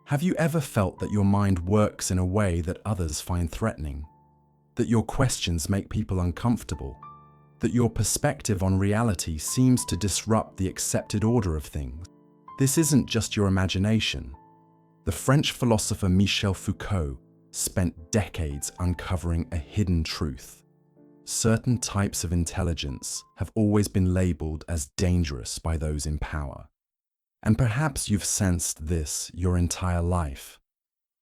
Have you ever felt that your mind works in a way that others find threatening? That your questions make people uncomfortable? That your perspective on reality seems to disrupt the accepted order of things? This isn't just your imagination. The French philosopher Michel Foucault spent decades uncovering a hidden truth. Certain types of intelligence have always been labeled as dangerous by those in power. And perhaps you've sensed this your entire life,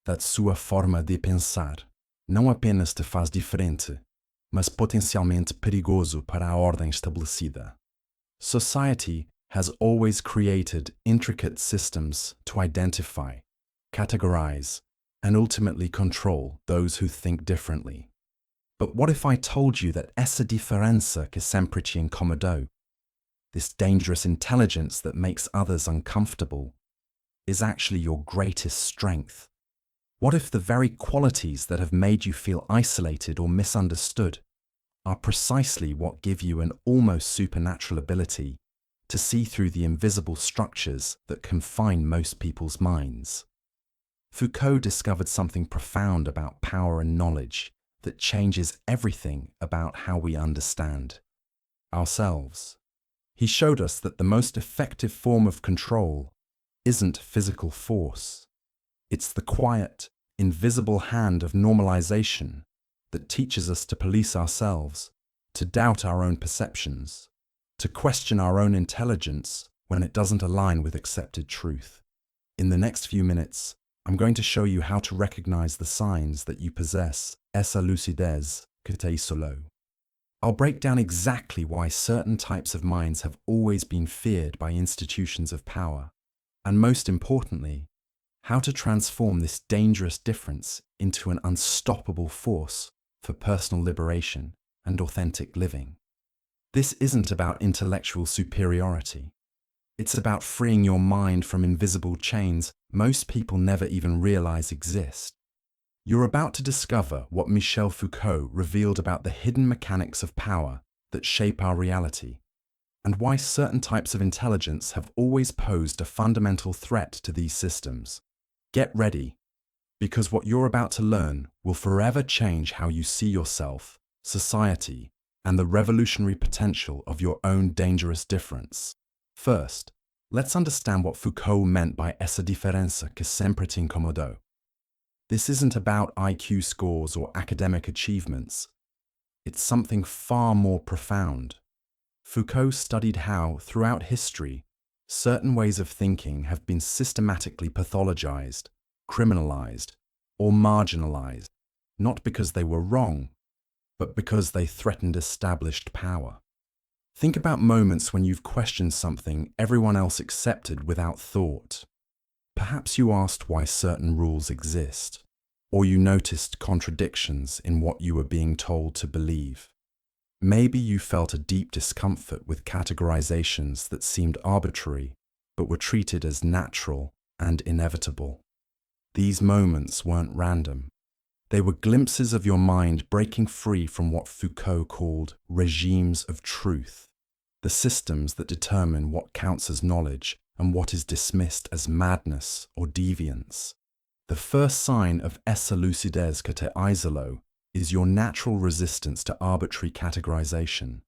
that sua forma de pensar não apenas te faz diferente, mas potencialmente perigoso para a ordem estabelecida. Society has always created intricate systems to identify, categorize, and ultimately control those who think differently. But what if I told you that essa diferença que sempre te incomodou, this dangerous intelligence that makes others uncomfortable, is actually your greatest strength? What if the very qualities that have made you feel isolated or misunderstood are precisely what give you an almost supernatural ability to see through the invisible structures that confine most people's minds? Foucault discovered something profound about power and knowledge that changes everything about how we understand ourselves. He showed us that the most effective form of control isn't physical force. It's the quiet, invisible hand of normalization that teaches us to police ourselves, to doubt our own perceptions, to question our own intelligence when it doesn't align with accepted truth. In the next few minutes, I'm going to show you how to recognize the signs that you possess essa lucidez que te isolou. I'll break down exactly why certain types of minds have always been feared by institutions of power, and most importantly, how to transform this dangerous difference into an unstoppable force for personal liberation and authentic living. This isn't about intellectual superiority. It's about freeing your mind from invisible chains most people never even realize exist. You're about to discover what Michel Foucault revealed about the hidden mechanics of power that shape our reality, and why certain types of intelligence have always posed a fundamental threat to these systems. Get ready, because what you're about to learn will forever change how you see yourself, society, and the revolutionary potential of your own dangerous difference. First, let's understand what Foucault meant by essa diferença que sempre te incomodou. This isn't about IQ scores or academic achievements. It's something far more profound. Foucault studied how, throughout history, certain ways of thinking have been systematically pathologized, criminalized, or marginalized, not because they were wrong, but because they threatened established power. Think about moments when you've questioned something everyone else accepted without thought. Perhaps you asked why certain rules exist, or you noticed contradictions in what you were being told to believe. Maybe you felt a deep discomfort with categorizations that seemed arbitrary, but were treated as natural and inevitable. These moments weren't random. They were glimpses of your mind breaking free from what Foucault called regimes of truth, the systems that determine what counts as knowledge and what is dismissed as madness or deviance. The first sign of essa lucidez que te isolou is your natural resistance to arbitrary categorization.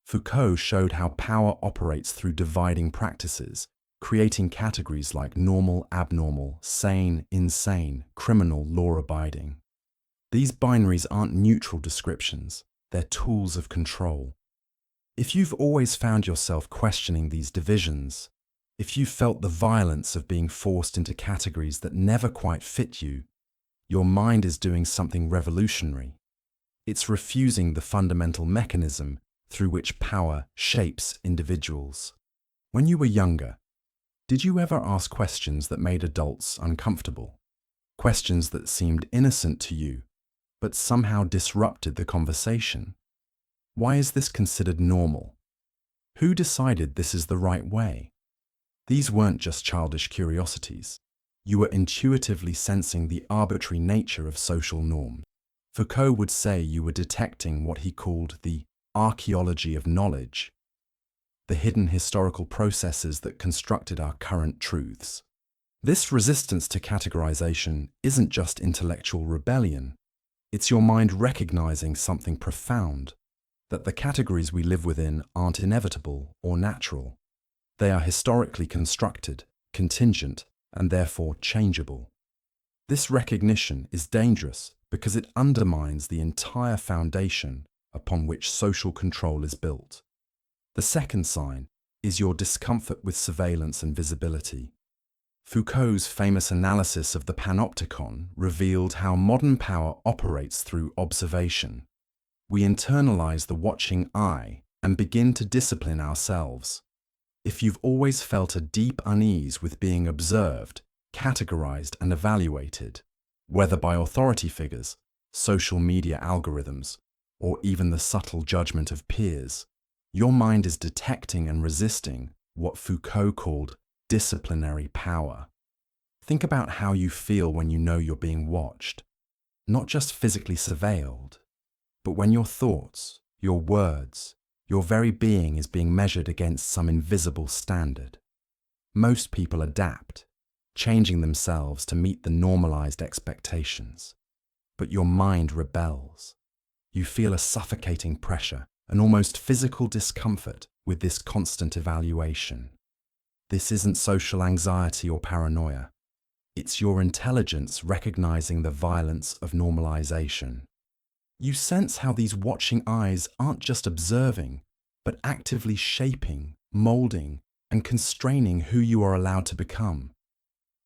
Foucault showed how power operates through dividing practices, creating categories like normal, abnormal, sane, insane, criminal, law-abiding. These binaries aren't neutral descriptions, they're tools of control. If you've always found yourself questioning these divisions, if you felt the violence of being forced into categories that never quite fit you, your mind is doing something revolutionary. It's refusing the fundamental mechanism through which power shapes individuals. When you were younger, did you ever ask questions that made adults uncomfortable? Questions that seemed innocent to you, but somehow disrupted the conversation? Why is this considered normal? Who decided this is the right way? These weren't just childish curiosities. You were intuitively sensing the arbitrary nature of social norms. Foucault would say you were detecting what he called the archaeology of knowledge, the hidden historical processes that constructed our current truths. This resistance to categorization isn't just intellectual rebellion. It's your mind recognizing something profound, that the categories we live within aren't inevitable or natural. They are historically constructed, contingent, and therefore changeable. This recognition is dangerous because it undermines the entire foundation upon which social control is built. The second sign is your discomfort with surveillance and visibility. Foucault's famous analysis of the panopticon revealed how modern power operates through observation. We internalize the watching eye and begin to discipline ourselves. If you've always felt a deep unease with being observed, categorized and evaluated, whether by authority figures, social media algorithms, or even the subtle judgment of peers, your mind is detecting and resisting what Foucault called disciplinary power. Think about how you feel when you know you're being watched, not just physically surveilled, but when your thoughts, your words, your very being is being measured against some invisible standard. Most people adapt, changing themselves to meet the normalized expectations. But your mind rebels. You feel a suffocating pressure, an almost physical discomfort with this constant evaluation. This isn't social anxiety or paranoia. It's your intelligence recognizing the violence of normalization. You sense how these watching eyes aren't just observing, but actively shaping, molding, and constraining who you are allowed to become.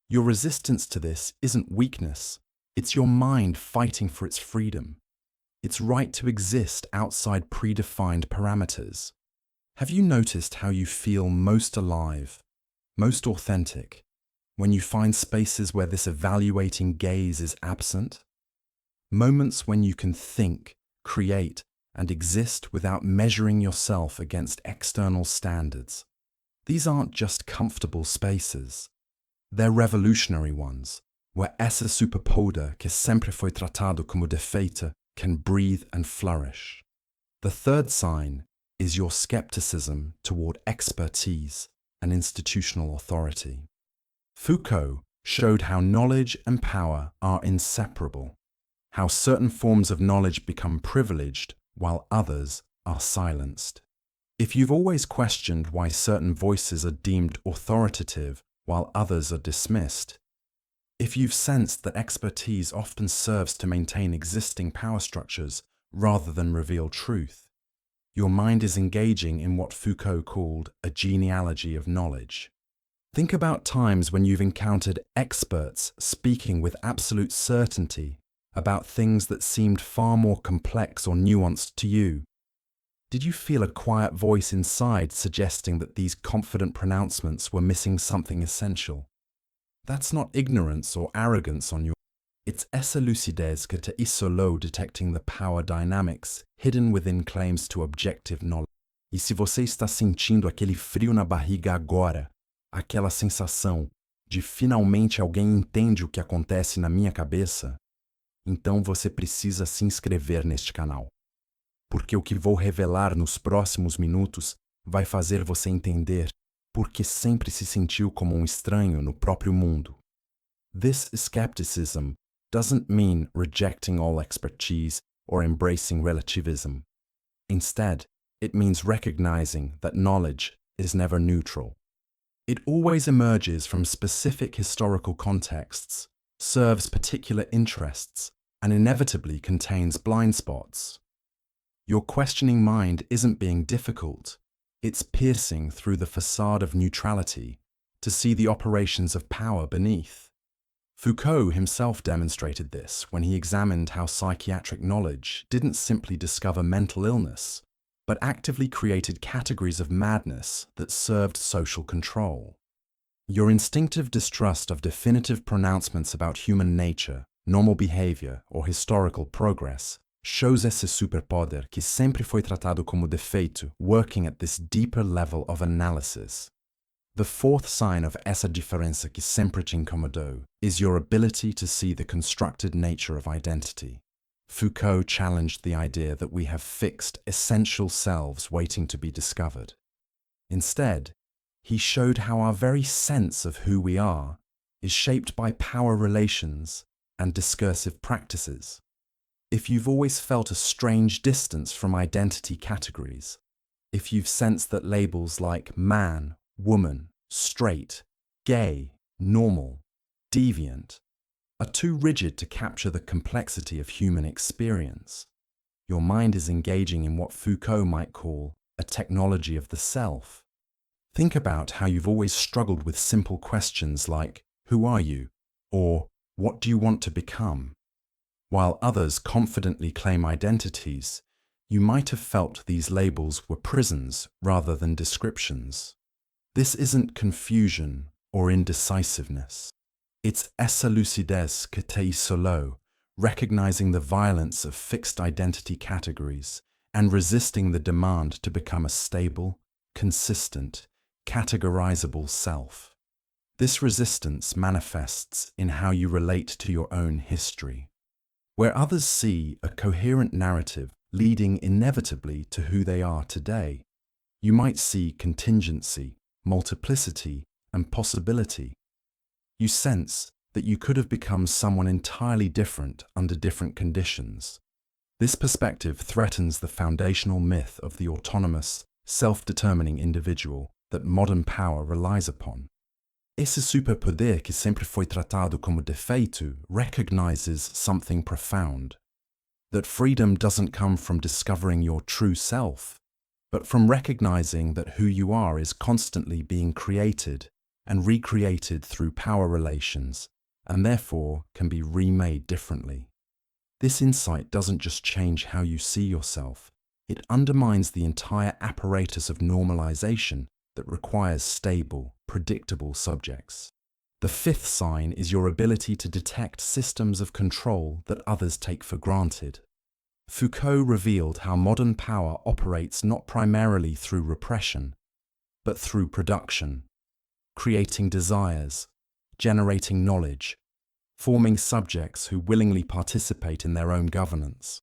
Your resistance to this isn't weakness. It's your mind fighting for its freedom, its right to exist outside predefined parameters. Have you noticed how you feel most alive, most authentic, when you find spaces where this evaluating gaze is absent? Moments when you can think, create, and exist without measuring yourself against external standards. These aren't just comfortable spaces. They're revolutionary ones, where esse superpoder que sempre foi tratado como defeito can breathe and flourish. The third sign is your skepticism toward expertise and institutional authority. Foucault showed how knowledge and power are inseparable, how certain forms of knowledge become privileged while others are silenced. If you've always questioned why certain voices are deemed authoritative while others are dismissed, if you've sensed that expertise often serves to maintain existing power structures rather than reveal truth, your mind is engaging in what Foucault called a genealogy of knowledge. Think about times when you've encountered experts speaking with absolute certainty about things that seemed far more complex or nuanced to you. Did you feel a quiet voice inside suggesting that these confident pronouncements were missing something essential? That's not ignorance or arrogance on your part. It's essa lucidez que te isolou detecting the power dynamics hidden within claims to objective knowledge. E se você está sentindo aquele frio na barriga agora, aquela sensação de finalmente alguém entende o que acontece na minha cabeça, então você precisa se inscrever neste canal. Porque o que vou revelar nos próximos minutos vai fazer você entender por que sempre se sentiu como um estranho no próprio mundo. This skepticism doesn't mean rejecting all expertise or embracing relativism. Instead, it means recognizing that knowledge is never neutral. It always emerges from specific historical contexts, serves particular interests, and inevitably contains blind spots. Your questioning mind isn't being difficult. It's piercing through the facade of neutrality to see the operations of power beneath. Foucault himself demonstrated this when he examined how psychiatric knowledge didn't simply discover mental illness, but actively created categories of madness that served social control. Your instinctive distrust of definitive pronouncements about human nature, normal behavior, or historical progress shows esse superpoder que sempre foi tratado como defeito working at this deeper level of analysis. The fourth sign of essa diferença que sempre te incomodou is your ability to see the constructed nature of identity. Foucault challenged the idea that we have fixed, essential selves waiting to be discovered. Instead, he showed how our very sense of who we are is shaped by power relations and discursive practices. If you've always felt a strange distance from identity categories, if you've sensed that labels like man, woman, straight, gay, normal, deviant are too rigid to capture the complexity of human experience, your mind is engaging in what Foucault might call a technology of the self. Think about how you've always struggled with simple questions like, who are you? Or, what do you want to become? While others confidently claim identities, you might have felt these labels were prisons rather than descriptions. This isn't confusion or indecisiveness. It's essa lucidez que te isolo, recognizing the violence of fixed identity categories and resisting the demand to become a stable, consistent, categorizable self. This resistance manifests in how you relate to your own history. Where others see a coherent narrative leading inevitably to who they are today, you might see contingency, multiplicity, and possibility. You sense that you could have become someone entirely different under different conditions. This perspective threatens the foundational myth of the autonomous, self-determining individual that modern power relies upon. Esse superpoder que sempre foi tratado como defeito recognizes something profound, that freedom doesn't come from discovering your true self, but from recognizing that who you are is constantly being created and recreated through power relations, and therefore can be remade differently. This insight doesn't just change how you see yourself, it undermines the entire apparatus of normalization that requires stable, predictable subjects. The fifth sign is your ability to detect systems of control that others take for granted. Foucault revealed how modern power operates not primarily through repression, but through production, creating desires, generating knowledge, forming subjects who willingly participate in their own governance.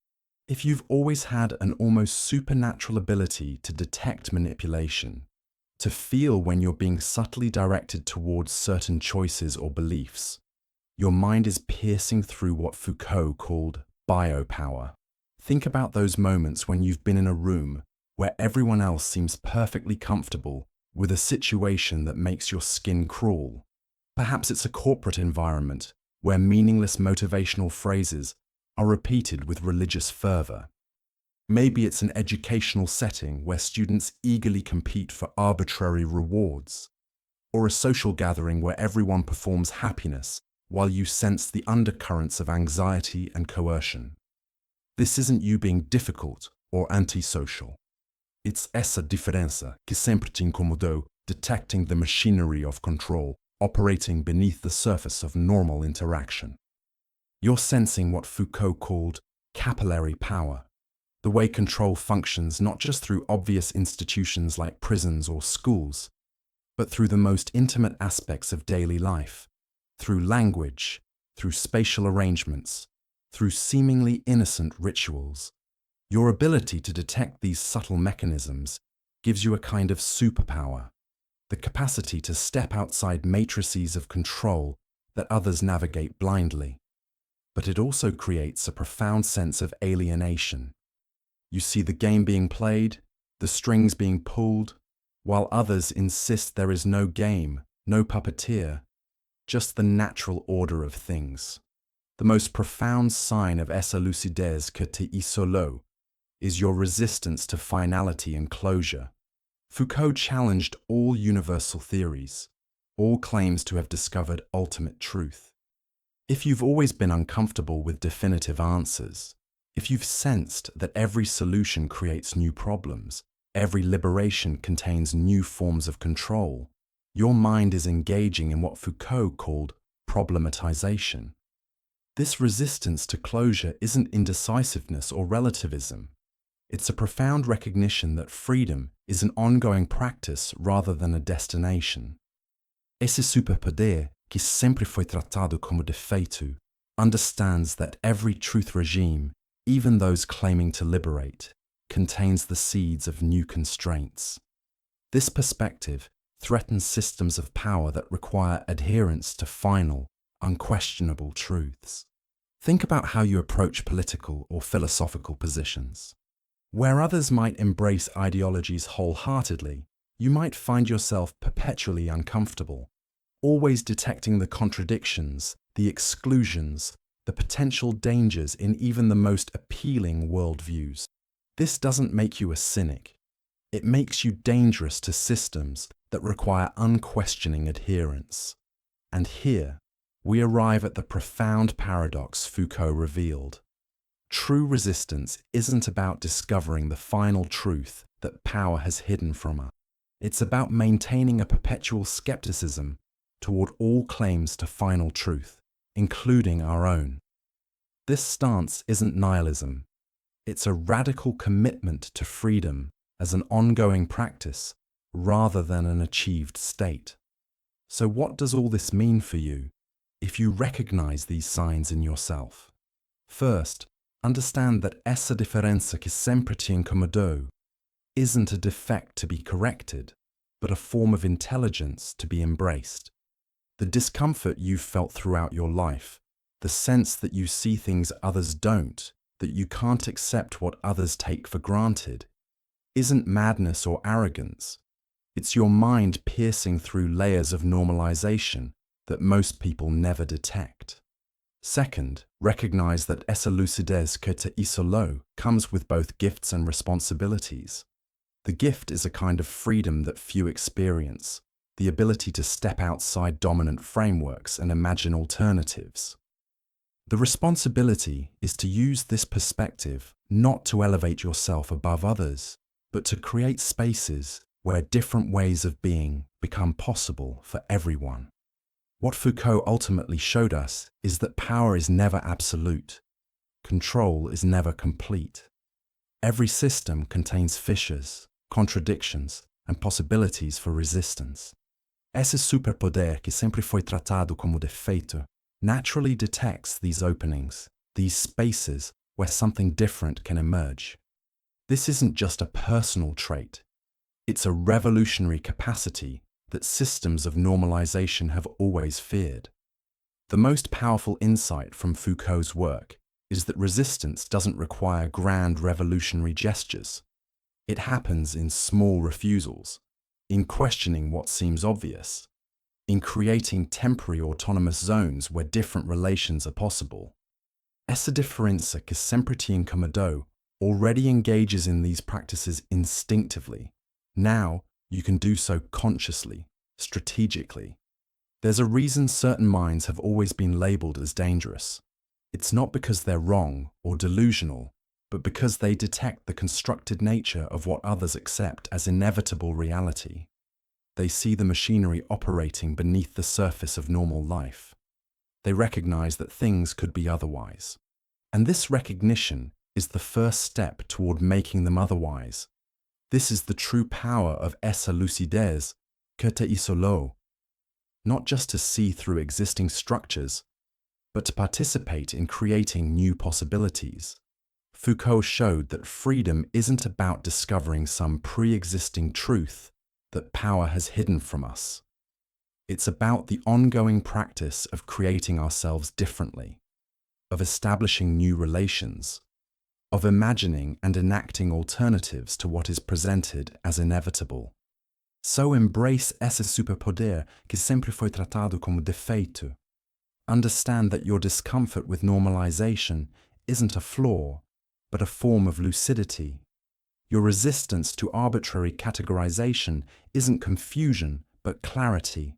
If you've always had an almost supernatural ability to detect manipulation, to feel when you're being subtly directed towards certain choices or beliefs, your mind is piercing through what Foucault called biopower. Think about those moments when you've been in a room where everyone else seems perfectly comfortable with a situation that makes your skin crawl. Perhaps it's a corporate environment where meaningless motivational phrases are repeated with religious fervor. Maybe it's an educational setting where students eagerly compete for arbitrary rewards, or a social gathering where everyone performs happiness while you sense the undercurrents of anxiety and coercion. This isn't you being difficult or antisocial. It's essa diferença que sempre te incomodou, detecting the machinery of control operating beneath the surface of normal interaction. You're sensing what Foucault called capillary power, the way control functions not just through obvious institutions like prisons or schools, but through the most intimate aspects of daily life, through language, through spatial arrangements, through seemingly innocent rituals. Your ability to detect these subtle mechanisms gives you a kind of superpower, the capacity to step outside matrices of control that others navigate blindly. But it also creates a profound sense of alienation. You see the game being played, the strings being pulled, while others insist there is no game, no puppeteer, just the natural order of things. The most profound sign of essa lucidez que te isolo is your resistance to finality and closure. Foucault challenged all universal theories, all claims to have discovered ultimate truth. If you've always been uncomfortable with definitive answers, if you've sensed that every solution creates new problems, every liberation contains new forms of control, your mind is engaging in what Foucault called problematization. This resistance to closure isn't indecisiveness or relativism. It's a profound recognition that freedom is an ongoing practice rather than a destination. Esse superpoder, que sempre foi tratado como defeito, understands that every truth regime, even those claiming to liberate, contains the seeds of new constraints. This perspective threatens systems of power that require adherence to final, unquestionable truths. Think about how you approach political or philosophical positions. Where others might embrace ideologies wholeheartedly, you might find yourself perpetually uncomfortable, always detecting the contradictions, the exclusions, the potential dangers in even the most appealing worldviews. This doesn't make you a cynic. It makes you dangerous to systems that require unquestioning adherence. And here, we arrive at the profound paradox Foucault revealed. True resistance isn't about discovering the final truth that power has hidden from us. It's about maintaining a perpetual skepticism toward all claims to final truth, including our own. This stance isn't nihilism. It's a radical commitment to freedom as an ongoing practice rather than an achieved state. So what does all this mean for you if you recognize these signs in yourself? First, understand that essa differenza che sempre ti incomodò isn't a defect to be corrected, but a form of intelligence to be embraced. The discomfort you've felt throughout your life, the sense that you see things others don't, that you can't accept what others take for granted, isn't madness or arrogance. It's your mind piercing through layers of normalization that most people never detect. Second, recognize that essa lucidez que te isolou comes with both gifts and responsibilities. The gift is a kind of freedom that few experience, the ability to step outside dominant frameworks and imagine alternatives. The responsibility is to use this perspective not to elevate yourself above others, but to create spaces where different ways of being become possible for everyone. What Foucault ultimately showed us is that power is never absolute. Control is never complete. Every system contains fissures, contradictions, and possibilities for resistance. Esse superpoder, que sempre foi tratado como defeito, naturally detects these openings, these spaces where something different can emerge. This isn't just a personal trait. It's a revolutionary capacity that systems of normalization have always feared. The most powerful insight from Foucault's work is that resistance doesn't require grand revolutionary gestures. It happens in small refusals, in questioning what seems obvious, in creating temporary autonomous zones where different relations are possible. Essa differenza che sempre ti incomodò already engages in these practices instinctively. Now, you can do so consciously, strategically. There's a reason certain minds have always been labeled as dangerous. It's not because they're wrong or delusional, but because they detect the constructed nature of what others accept as inevitable reality. They see the machinery operating beneath the surface of normal life. They recognize that things could be otherwise. And this recognition is the first step toward making them otherwise. This is the true power of essa lucidez que te isolou. Not just to see through existing structures, but to participate in creating new possibilities. Foucault showed that freedom isn't about discovering some pre-existing truth that power has hidden from us. It's about the ongoing practice of creating ourselves differently, of establishing new relations, of imagining and enacting alternatives to what is presented as inevitable. So embrace esse superpoder que sempre foi tratado como defeito. Understand that your discomfort with normalization isn't a flaw, but a form of lucidity. Your resistance to arbitrary categorization isn't confusion, but clarity.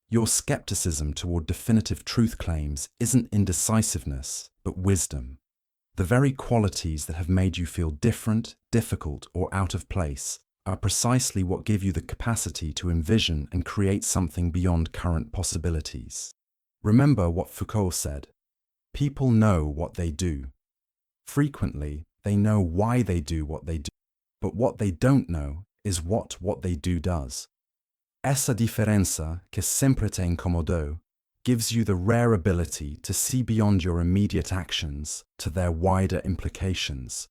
Your skepticism toward definitive truth claims isn't indecisiveness, but wisdom. The very qualities that have made you feel different, difficult, or out of place are precisely what give you the capacity to envision and create something beyond current possibilities. Remember what Foucault said: people know what they do. Frequently, they know why they do what they do, but what they don't know is what they do does. Essa differenza che sempre te incomodò gives you the rare ability to see beyond your immediate actions to their wider implications,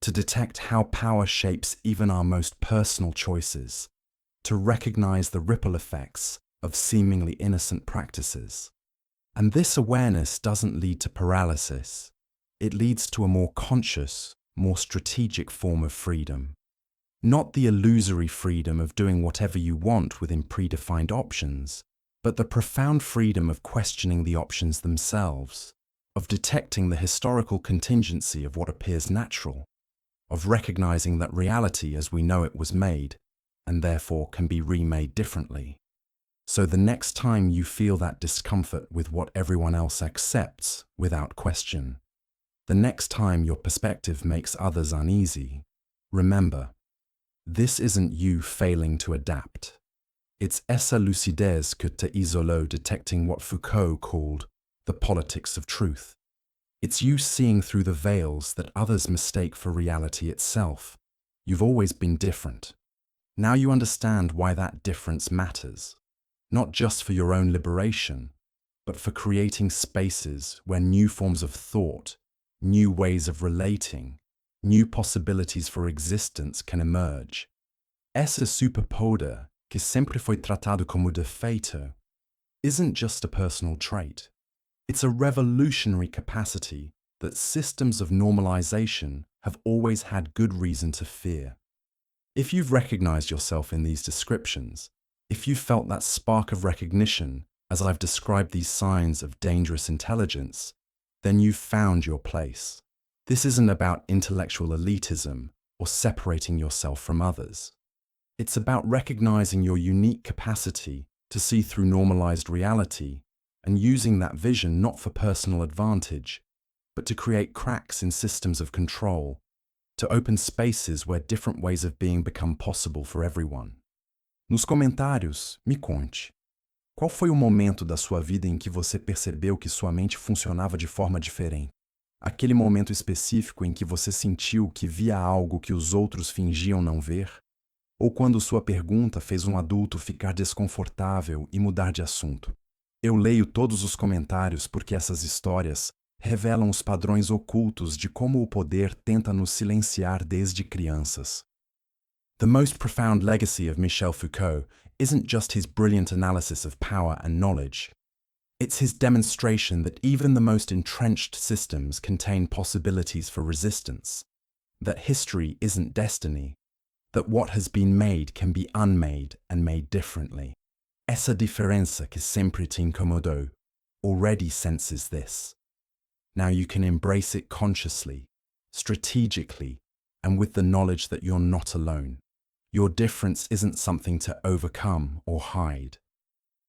to detect how power shapes even our most personal choices, to recognize the ripple effects of seemingly innocent practices. And this awareness doesn't lead to paralysis. It leads to a more conscious, more strategic form of freedom. Not the illusory freedom of doing whatever you want within predefined options, but the profound freedom of questioning the options themselves, of detecting the historical contingency of what appears natural, of recognizing that reality as we know it was made, and therefore can be remade differently. So the next time you feel that discomfort with what everyone else accepts without question, the next time your perspective makes others uneasy, remember, this isn't you failing to adapt. It's essa lucidez que te isolou detecting what Foucault called the politics of truth. It's you seeing through the veils that others mistake for reality itself. You've always been different. Now you understand why that difference matters, not just for your own liberation, but for creating spaces where new forms of thought, new ways of relating, new possibilities for existence can emerge. Esse superpoder, que sempre foi tratado como defeito, isn't just a personal trait. It's a revolutionary capacity that systems of normalization have always had good reason to fear. If you've recognized yourself in these descriptions, if you felt that spark of recognition as I've described these signs of dangerous intelligence, then you've found your place. This isn't about intellectual elitism or separating yourself from others. It's about recognizing your unique capacity to see through normalized reality and using that vision not for personal advantage, but to create cracks in systems of control, to open spaces where different ways of being become possible for everyone. Nos comentários, me conte. Qual foi o momento da sua vida em que você percebeu que sua mente funcionava de forma diferente? Aquele momento específico em que você sentiu que via algo que os outros fingiam não ver? Ou quando sua pergunta fez um adulto ficar desconfortável e mudar de assunto? Eu leio todos os comentários porque essas histórias revelam os padrões ocultos de como o poder tenta nos silenciar desde crianças. The most profound legacy of Michel Foucault isn't just his brilliant analysis of power and knowledge. It's his demonstration that even the most entrenched systems contain possibilities for resistance, that history isn't destiny, that what has been made can be unmade and made differently. Essa diferença que sempre te incomodou already senses this. Now you can embrace it consciously, strategically, and with the knowledge that you're not alone. Your difference isn't something to overcome or hide.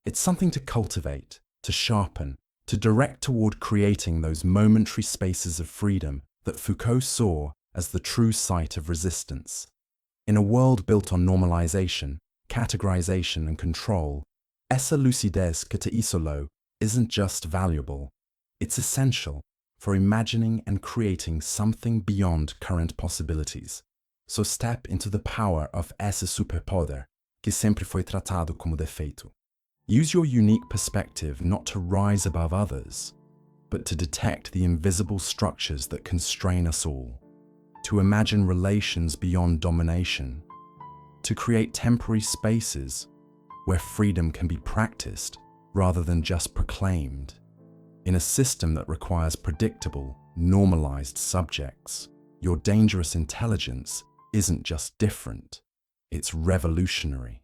It's something to cultivate, to sharpen, to direct toward creating those momentary spaces of freedom that Foucault saw as the true site of resistance. In a world built on normalization, categorization, and control, essa lucidez que te isolou isn't just valuable, it's essential for imagining and creating something beyond current possibilities. So step into the power of esse superpoder, que sempre foi tratado como defeito. Use your unique perspective not to rise above others, but to detect the invisible structures that constrain us all, to imagine relations beyond domination, to create temporary spaces where freedom can be practiced rather than just proclaimed. In a system that requires predictable, normalized subjects, your dangerous intelligence isn't just different, it's revolutionary.